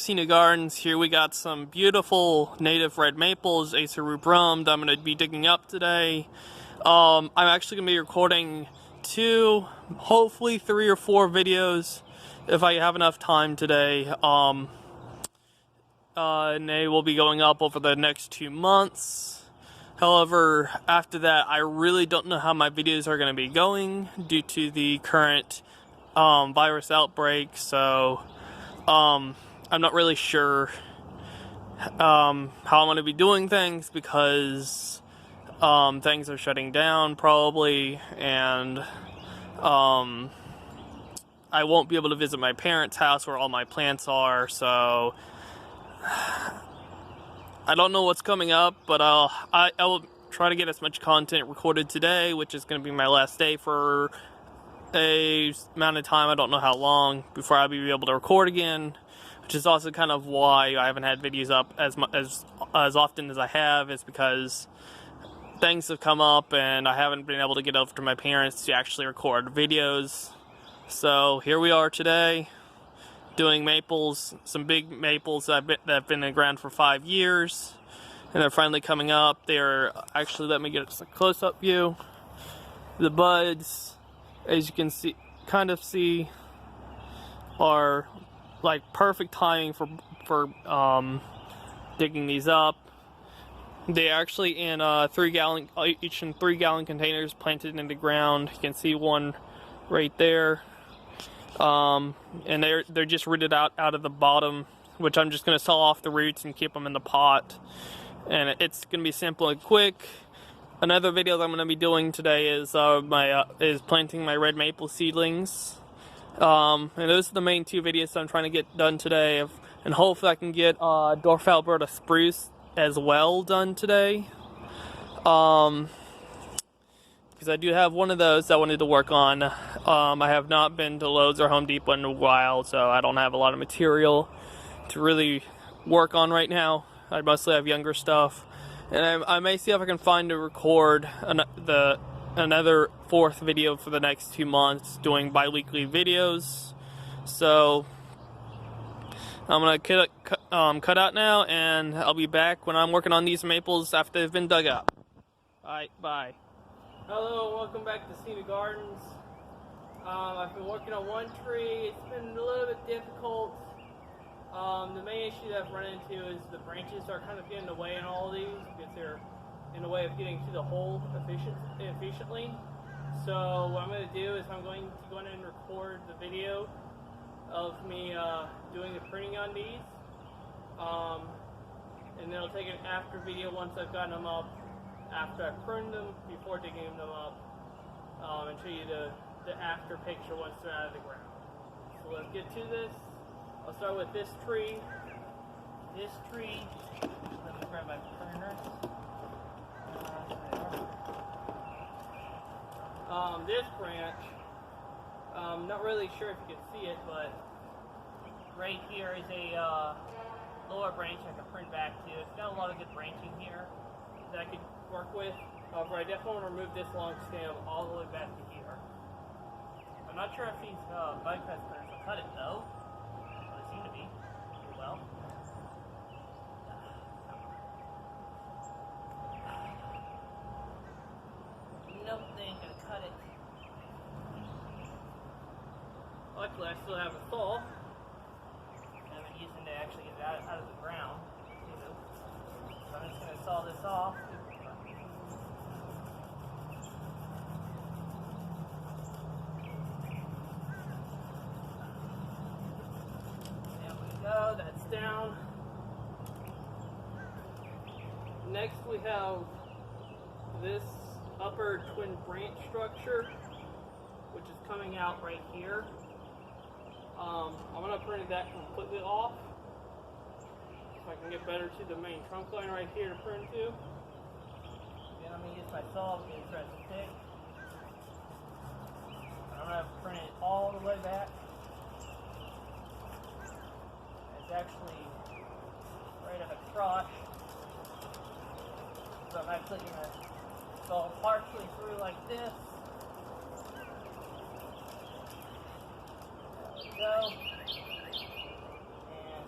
Seinu Gardens. Here we got some beautiful native red maples, Acer rubrum, that I'm going to be digging up today. I'm actually going to be recording 2, hopefully 3 or 4 videos if I have enough time today. And they will be going up over the next 2 months. However, after that, I really don't know how my videos are going to be going due to the current virus outbreak, so I'm not really sure how I'm going to be doing things because things are shutting down probably, and I won't be able to visit my parents' house where all my plants are, so I don't know what's coming up, but I will try to get as much content recorded today, which is going to be my last day for a amount of time. I don't know how long before I'll be able to record again, which is also kind of why I haven't had videos up as often as I have, is because things have come up and I haven't been able to get over to my parents to actually record videos. So here we are today doing maples, some big maples that have been in the ground for 5 years, and they're finally coming up. They're actually, let me get a close-up view. The buds, as you can see, are like perfect timing for digging these up. They're actually in each in 3-gallon containers planted in the ground. You can see one right there. And they're just rooted out of the bottom, which I'm just going to saw off the roots and keep them in the pot. And it's going to be simple and quick. Another video that I'm going to be doing today is is planting my red maple seedlings. And those are the main 2 videos that I'm trying to get done today. And hopefully I can get Dwarf Alberta spruce as well done today. Because I do have one of those I wanted to work on. I have not been to Lowe's or Home Depot in a while, so I don't have a lot of material to really work on right now. I mostly have younger stuff. And I may see if I can find to record another 4th video for the next 2 months, doing bi-weekly videos. So I'm going to cut out now, and I'll be back when I'm working on these maples after they've been dug up. Alright, bye. Hello, welcome back to Seinu Gardens. I've been working on one tree. It's been a little bit difficult. The main issue that I've run into is the branches are kind of getting in the way in all of these because they're in the way of getting to the hole efficiently. So what I'm going to do is I'm going to go in and record the video of me doing the pruning on these. And then I'll take an after video once I've gotten them up, after I've pruned them, before digging them up, and show you the after picture once they're out of the ground. So let's get to this. I'll start with this tree. This tree, let me grab my pruner. This branch, not really sure if you can see it, but right here is a lower branch I can prune back to. It's got a lot of good branching here that I could work with. However, I definitely want to remove this long stem all the way back to here. I'm not sure if these bug cutters will cut it though. They seem to be pretty well. Nope, they ain't gonna cut it. Luckily, I still have a saw. I've been using to actually get it out of the ground. So I'm just gonna saw this off. Go, that's down. Next we have this upper twin branch structure, which is coming out right here. I'm going to prune that completely off so I can get better to the main trunk line right here to prune to. Then I'm going to use my saw because it's rather thick. I'm going to prune it all the way back. Actually right at a crotch, so I'm actually going to go partially through like this. There we go. And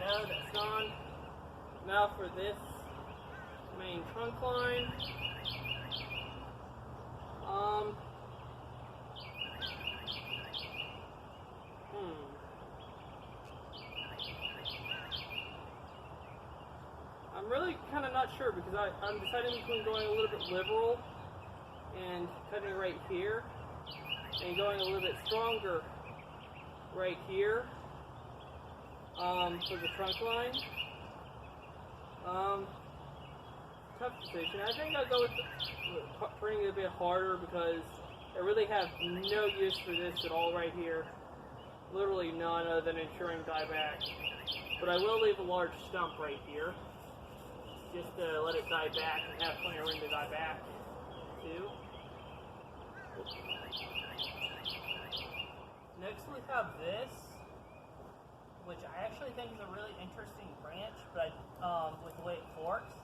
go, that's gone. Now for this main trunk line. I'm really kind of not sure because I'm deciding between going a little bit liberal and cutting right here and going a little bit stronger right here for the trunk line. Tough decision. I think I'll go with printing it a bit harder because I really have no use for this at all right here. Literally none other than ensuring dieback. But I will leave a large stump right here just to let it die back and have plenty of room to die back too. Next we have this, which I actually think is a really interesting branch, but with the way it forks,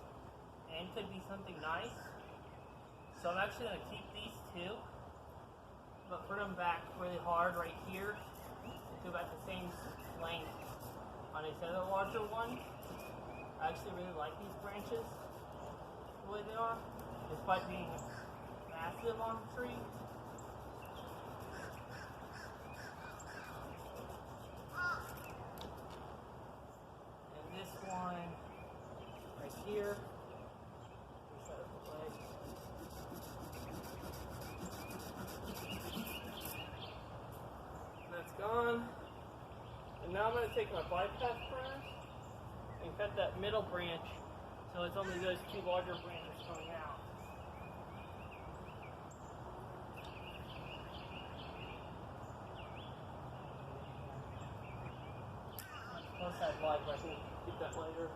and could be something nice. So I'm actually going to keep these two, but put them back really hard right here to about the same length on this other larger one. I actually really like these branches the way they are, despite being massive on the tree. And this one right here. That's gone. And now I'm going to take my bypass printer and cut that middle branch so it's only those two larger branches coming out. Close that light, but I can keep that later.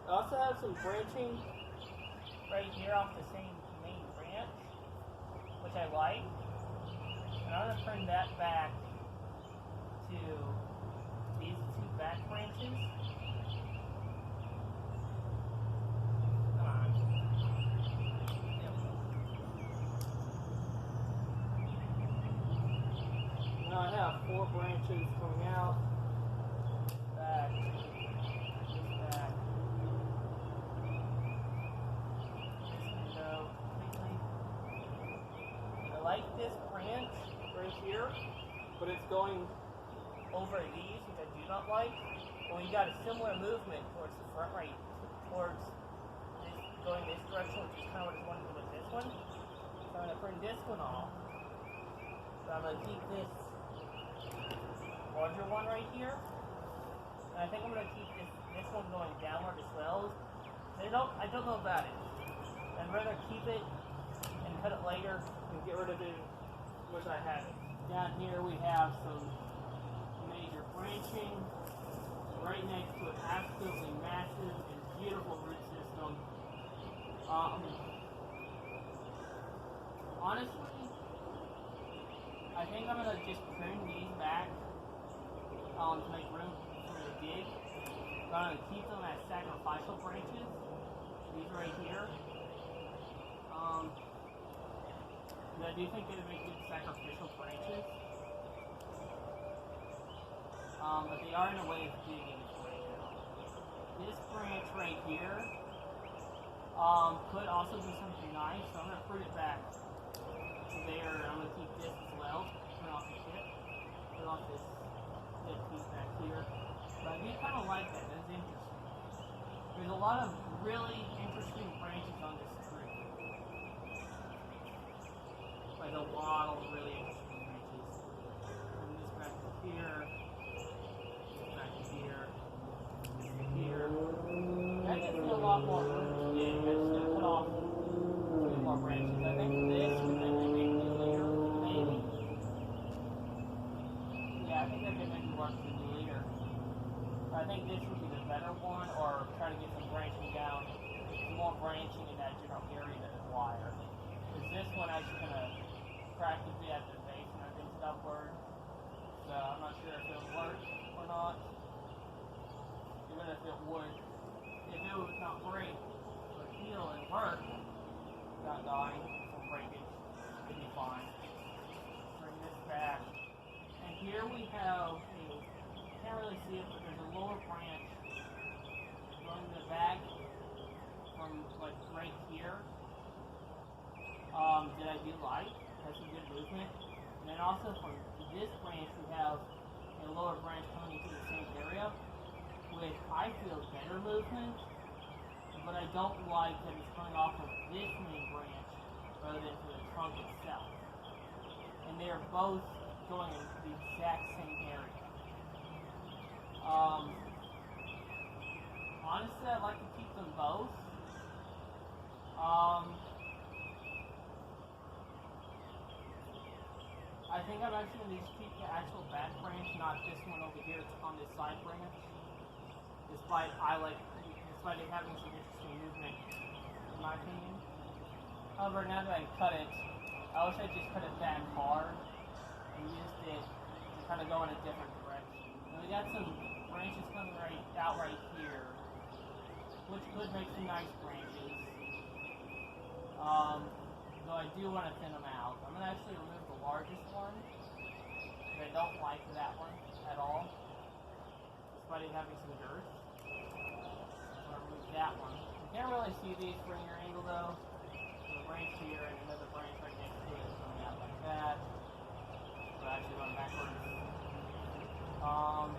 I also have some branching right here off the same main branch, which I like. And I'm going to turn that back to these two back branches. Come on. There we go. Now I have 4 branches coming out. Back. This back. This window. Completely. I like this branch right here, but it's going over these, which I do not like. Well, you got a similar movement towards the front right, towards this, going this direction, which is kind of what I wanted to do with this one. So I'm going to bring this one off. So I'm going to keep this larger one right here. And I think I'm going to keep this one going downward as well. I don't know about it. I'd rather keep it and cut it later and get rid of it once I have it. Down here we have some major branching right next to an absolutely massive and beautiful root system. Honestly, I think I'm going to just prune these back to make room for the dig. But I'm going to keep them as sacrificial branches. These right here. I do think they would make good sacrificial branches. But they are in a way of digging right now. This branch right here could also be something nice, so I'm going to prune it back to there. I'm going to keep this as well. Turn off the tip. Turn off this piece back here. But I do kind of like that. That's interesting. There's a lot of really interesting branches on this tree. Like a lot of really interesting branches. And this back to here. This back to here. This to here. That gives me a lot more room to dig. I'm just going to cut off a few more branches. I think this would make me later, maybe. Yeah, I think that could make me work for the later. I think this would be the better one, or try to get some branching down, some more branching in that general area that is wire. Because this one actually kind of practically at the base and everything's upward. So I'm not sure if it'll work or not. Even if it would, if it would not break or heal and work, not dying from breakage, it'd be fine. Bring this back. And here we have a, you can't really see it, but there's a lower branch like. It has some good movement. And then also from this branch, we have a lower branch coming into the same area, which I feel is better movement, but I don't like that it's coming off of this main branch rather than to the trunk itself. And they are both going in the exact same area. Honestly, I'd like to keep them both. I think I'm actually going to keep the actual back branch, not this one over here on this side branch. Despite it having some interesting movement, in my opinion. However, now that I cut it, I wish I just cut it back hard and used it to kind of go in a different direction. And we got some branches coming out right here, which could make some nice branches. Though I do want to thin them out. I'm going to actually remove the largest one, because I don't like that one at all, despite it having some girth. I'm going to remove that one. You can't really see these from your angle though. There's a branch here and another branch right next to it coming out like that. So actually going backwards. I'm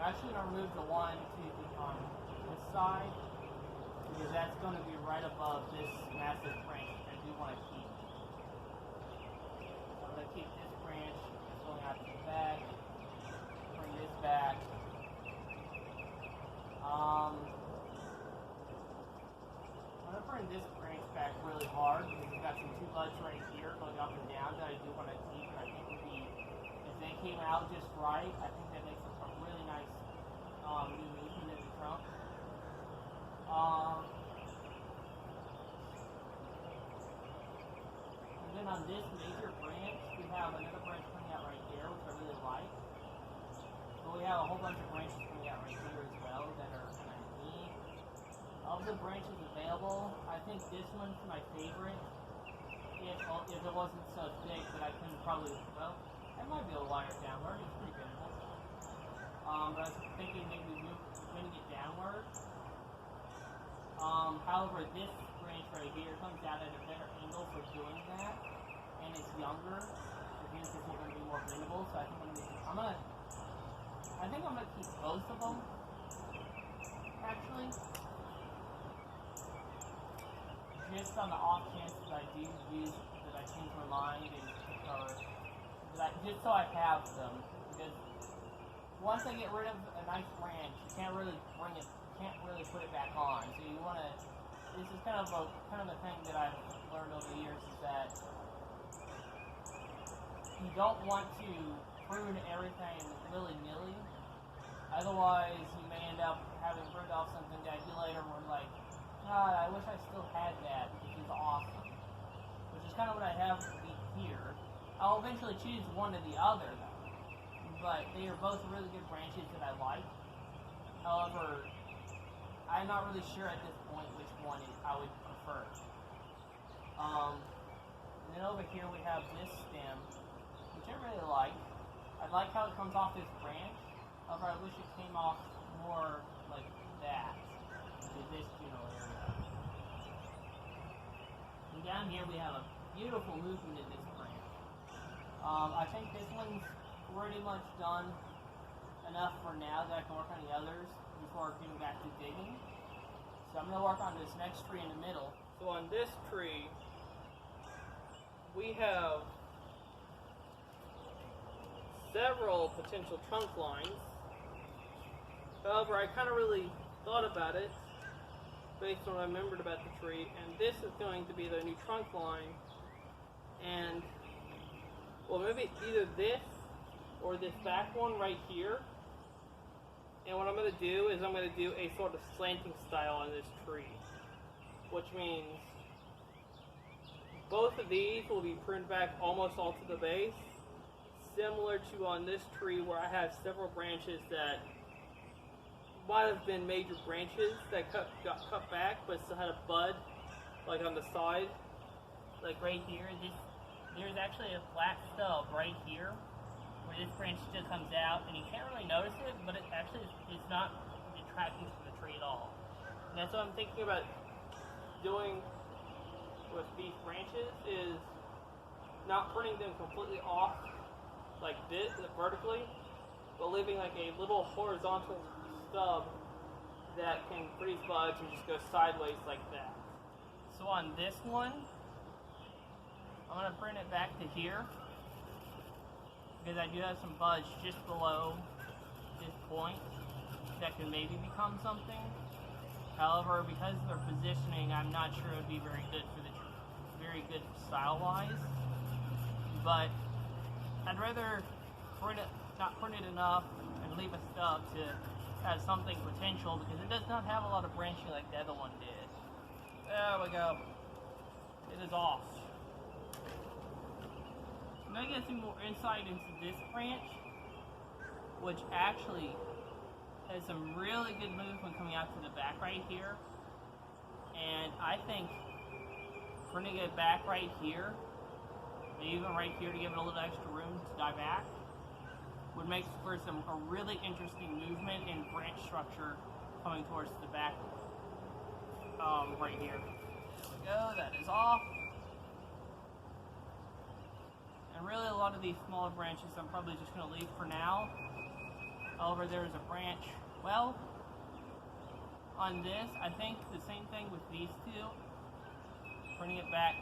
actually going to remove the one on this side, because that's going to be right above this massive branch, which I do want to keep. So I'm going to keep this branch going out to the back, bring this back. I'm going to bring this branch back really hard, because we've got some two buds right here going up and down that I do want to keep. And I think if they came out just right, I think that makes a really nice new movement in the trunk. And then on this major branch, we have another branch coming out right there, which I really like. But we have a whole bunch of branches coming out right here as well that are kind of neat. Of the branches available, I think this one's my favorite. If it wasn't so thick that I couldn't probably, well, I might be able to wire it downward. It's pretty good. But I was thinking maybe moving it downward. However, this branch right here comes out at a better angle for doing that, and it's younger, which means it's going to be more bendable. So I think I'm gonna keep both of them. Actually, just on the off chance that I do use that I change my mind just so I have them, because once I get rid of a nice branch, you can't really put it back on. So you want to. This is kind of a thing that I've learned over the years, is that you don't want to prune everything willy-nilly. Otherwise, you may end up having pruned off something that you later were like, God, I wish I still had that, because it's awesome. Which is kind of what I have here. I'll eventually choose one or the other, though. But they are both really good branches that I like. However, I'm not really sure at this point which one I would prefer. And then over here we have this stem, which I really like. I like how it comes off this branch. However, I wish it came off more like that, to this general area. And down here we have a beautiful movement in this branch. I think this one's pretty much done enough for now that I can work on the others before getting back to digging. So I'm going to work on this next tree in the middle. So on this tree, we have several potential trunk lines. However, I kind of really thought about it based on what I remembered about the tree, and this is going to be the new trunk line. And, well, maybe either this or this back one right here. And what I'm going to do is I'm going to do a sort of slanting style on this tree, which means both of these will be pruned back almost all to the base, similar to on this tree where I have several branches that might have been major branches that got cut back but still had a bud, like on the side, like right here. There's actually a flat stub right here where this branch still comes out, and you can't really notice it, but it actually is not detracting from the tree at all. And that's what I'm thinking about doing with these branches is not pruning them completely off like this, vertically, but leaving like a little horizontal stub that can freeze buds and just go sideways like that. So on this one, I'm going to prune it back to here because I do have some buds just below this point that can maybe become something. However, because of their positioning, I'm not sure it would be very good style-wise. But I'd rather not prune it enough and leave a stub to have something potential, because it does not have a lot of branching like the other one did. There we go. It is off. Now get some more insight into this branch, which actually has some really good movement coming out to the back right here. And I think pruning it back right here, maybe even right here to give it a little extra room to die back, would make for a really interesting movement and branch structure coming towards the back right here. There we go, that is off. And really a lot of these smaller branches I'm probably just going to leave for now. However, there is a branch, well, on this, I think the same thing with these two. Pruning it back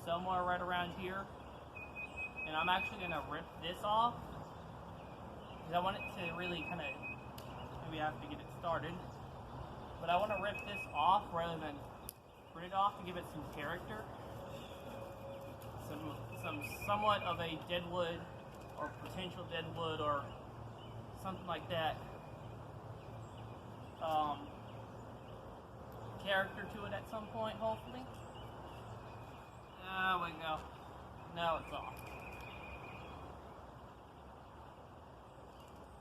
somewhere right around here. And I'm actually going to rip this off, because I want it to really kind of, maybe I have to get it started. But I want to rip this off rather than prune it off to give it some character. Somewhat of a deadwood or potential deadwood or something like that character to it at some point, hopefully. There we go. Now it's off.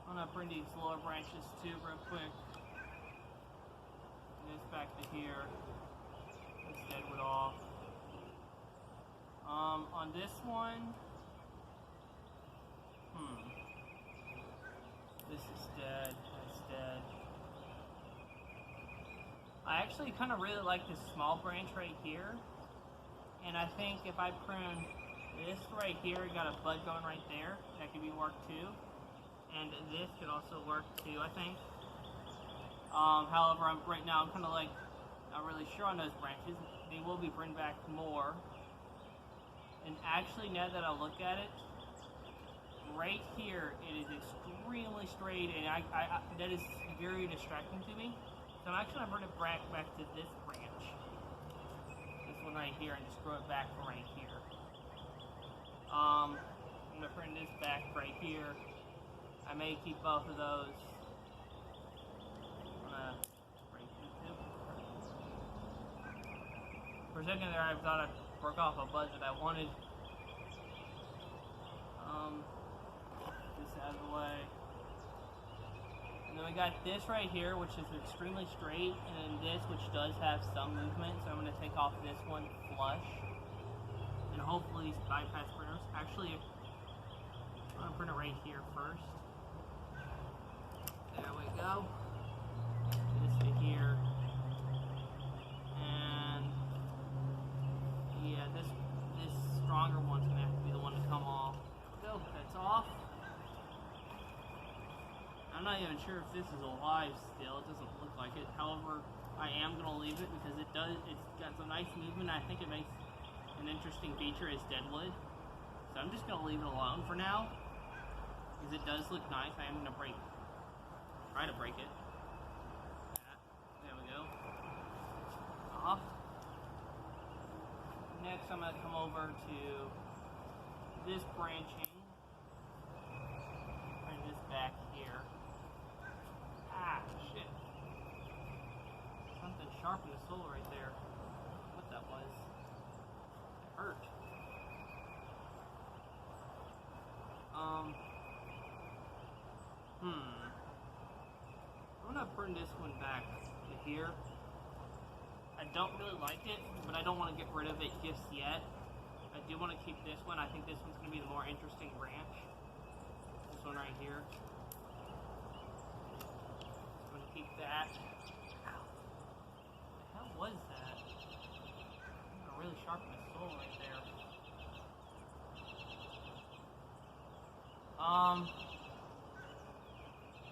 I'm gonna prune these lower branches too real quick. This back to here. This deadwood off. On this one, this is dead, that's dead. I actually kind of really like this small branch right here, and I think if I prune this right here, got a bud going right there, that could be worked too, and this could also work too, I think. However, right now I'm kind of like not really sure on those branches. They will be pruned back more. And actually, now that I look at it, right here, it is extremely straight, and that is very distracting to me. So I'm actually going to bring it back to this branch. This one right here, and just grow it back from right here. I'm going to bring this back right here. I may keep both of those. I'm going to break these two. For a second there, I thought I broke off a bud that I wanted. This out of the way. And then we got this right here, which is extremely straight, and then this, which does have some movement. So I'm going to take off this one flush, and hopefully bypass printers. Actually, I'm going to print it right here first. There we go. This to here. And yeah, this stronger one's gonna have to be the one to come off. So that's off. I'm not even sure if this is alive still. It doesn't look like it. However, I am gonna leave it because it's got some nice movement. I think it makes an interesting feature as deadwood. So I'm just gonna leave it alone for now, because it does look nice. I am gonna try to break it. There we go. Off. Next, I'm going to come over to this branching. Bring this back here. Ah, shit. Something sharp in the soul right there. What that was. It hurt. I'm going to prune this one back to here. I don't really like it, but I don't want to get rid of it just yet. I do want to keep this one. I think this one's going to be the more interesting branch. This one right here. I'm going to keep that. Ow. What the hell was that? sharpness soil right there.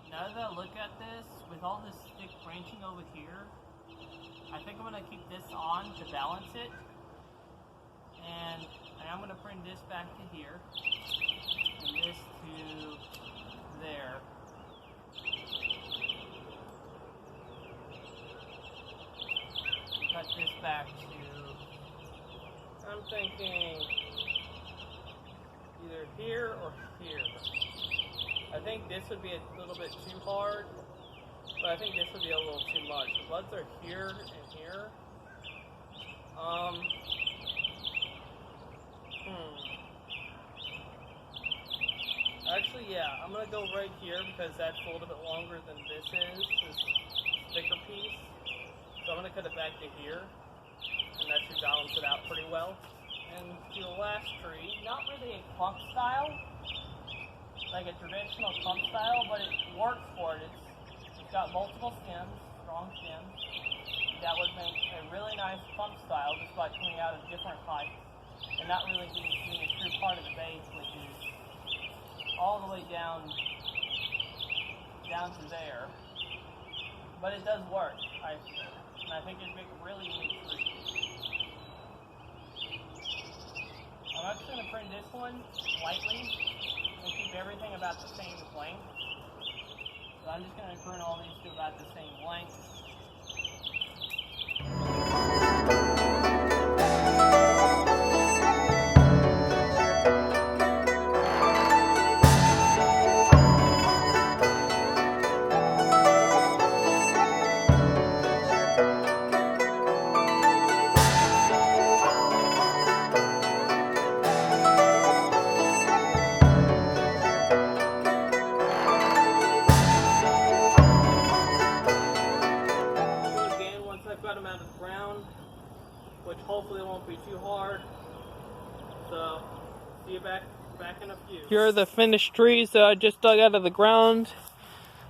Now that I look at this, with all this thick branching over here, I think I'm going to keep this on to balance it. And I'm going to bring this back to here, and this to there. Cut this back to, I'm thinking, either here or here. I think this would be a little bit too hard, but I think this would be a little too much. The buds are here and here. Actually, yeah, I'm going to go right here because that's a little bit longer than this is, this thicker piece. So I'm going to cut it back to here, and that should balance it out pretty well. And to the last tree, not really a clump style, like a traditional clump style, but it works for it. It's got multiple stems, strong stems. That would make a really nice clump style just by coming out at different heights and not really being a true part of the base, which is all the way down to there. But it does work, I feel. And I think it'd make a really neat tree. I'm actually going to prune this one lightly and keep everything about the same length. So I'm just going to prune all these to about the same length. Which hopefully won't be too hard. So, see you back in a few. Here are the finished trees that I just dug out of the ground.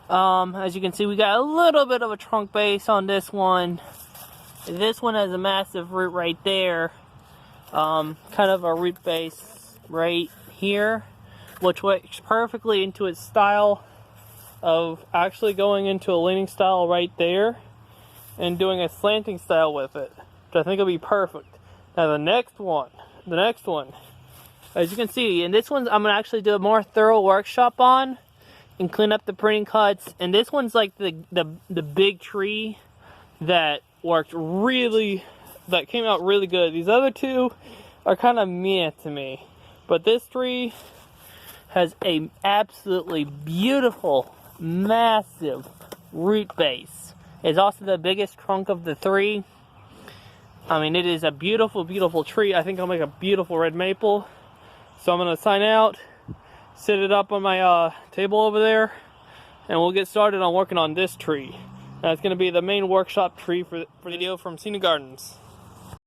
As you can see, we got a little bit of a trunk base on this one. This one has a massive root right there. Kind of a root base right here, which works perfectly into its style of actually going into a leaning style right there and doing a slanting style with it, which I think will be perfect. Now the next one, as you can see, and this one I'm gonna actually do a more thorough workshop on and clean up the pruning cuts. And this one's like the big tree that worked really, that came out really good. These other two are kind of meh to me, but this tree has a absolutely beautiful, massive root base. It's also the biggest trunk of the three. I mean, it is a beautiful, beautiful tree. I think I'll make a beautiful red maple. So I'm going to sign out, sit it up on my table over there, and we'll get started on working on this tree. That's going to be the main workshop tree for the video from Seinu Gardens.